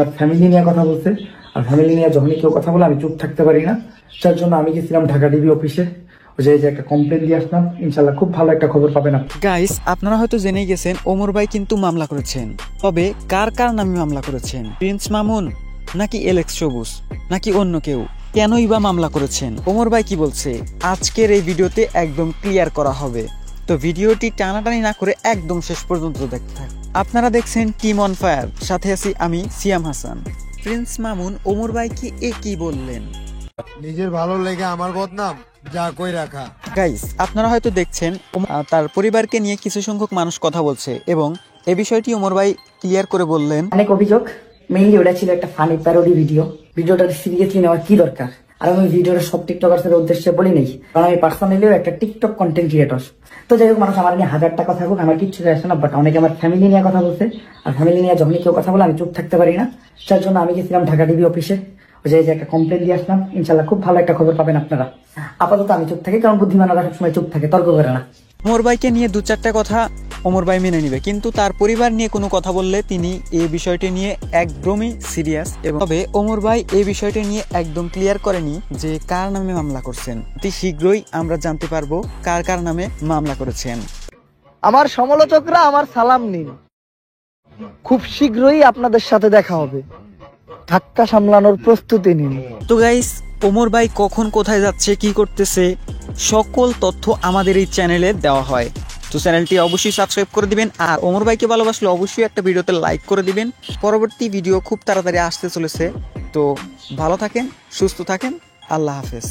আমার ফ্যামিলি নিয়ে কথা বলছে, আর ফ্যামিলি নিয়ে যখনই কেউ কথা বলে আমি চুপ থাকতে পারি না। যার জন্য আমি গেছিলাম ঢাকা ডিবি অফিসে, যে একটা কমপ্লেন দিয়ে আসলাম। ইনশাল্লাহ খুব ভালো একটা খবর পাবেন আপনি। গাইস, আপনারা হয়তো জেনেই গেছেন ওমর ভাই কিন্তু মামলা করেছেন। তবে কার কার নামে মামলা করেছেন? প্রিন্স মামুন নাকি এলেক্স সবুজ নাকি অন্য কেউ? কেনই বা মামলা করেছেন? ওমর ভাই কি বলছে আজকের এই ভিডিওতে একদম ক্লিয়ার করা হবে। তো ভিডিওটি টানাটানি না করে একদম শেষ পর্যন্ত দেখতে থাকুন। আপনারা দেখছেন টিম অন ফায়ার, সাথে আছি আমি সিয়াম হাসান। প্রিন্স মামুন ওমর ভাইকে কি বললেন? নিজের ভালো লেগে আমার বদনাম যা কই রাখা। গাইস, আপনারা হয়তো দেখছেন তার পরিবারকে নিয়ে কিছু সংখ্যক মানুষ কথা বলছে এবং এই বিষয়টি ওমর ভাই ক্লিয়ার করে বললেন। অনেক অভিযোগ, মেইনলি ওটা ছিল একটা ফানি প্যারোডি ভিডিও। ভিডিওটা সিরিয়াসলি নেওয়ার কি দরকার? আর আমি ভিডিওটা সব টিকটকারদের উদ্দেশ্যে বলি নেই, কারণ আমি পার্সোনালিও একটা টিকটক কন্টেন্ট ক্রিয়েটর। তো যাই হোক, মানুষ আমার নিয়ে 1000টা কথা হোক, আমার কিচ্ছু যায় আসে না। বাট অনেকে আমার ফ্যামিলি নিয়ে কথা বলছে, আর ফ্যামিলি নিয়ে যখনই কেউ কথা বলে আমি চুপ থাকতে পারি না। যার জন্য আমি গেছিলাম ঢাকা ডিবি অফিসে, যে একটা কমপ্লেন দিয়ে আসলাম। ইনশাল্লাহ খুব ভালো একটা খবর পাবেন আপনারা। আপাতত আমি চুপ থাকি, কারণ বুদ্ধিমানরা সবসময় চুপ থাকে, তর্ক করে না। ওমর ভাইকে নিয়ে 2-4টা কথা ওমর ভাই মেনে নিবে, কিন্তু তার পরিবার নিয়ে কোনো কথা বললে তিনি এই বিষয়টি নিয়ে একদমই সিরিয়াস। এবং তবে ওমর ভাই এই বিষয়টি নিয়ে একদম ক্লিয়ার করেনি যে কার নামে মামলা করছেন। অতি শীঘ্রই আমরা জানতে পারবো কার কার নামে মামলা করেছেন। আমার সমালোচকরা আমার সালাম নিন, খুব শীঘ্রই আপনাদের সাথে দেখা হবে। ধাক্কা সামলানোর প্রস্তুতি নিন। তো গাইস, ওমর ভাই কখন কোথায় যাচ্ছে, কি করতেছে, সকল তথ্য আমাদের এই চ্যানেলে দেওয়া হয়। তো চ্যানেলটি অবশ্যই সাবস্ক্রাইব করে দিবেন, আর ওমর ভাইকে ভালোবাসলে অবশ্যই একটা ভিডিওতে লাইক করে দিবেন। পরবর্তী ভিডিও খুব তাড়াতাড়ি আসতে চলেছে। তো ভালো থাকেন, সুস্থ থাকেন, আল্লাহ হাফেজ।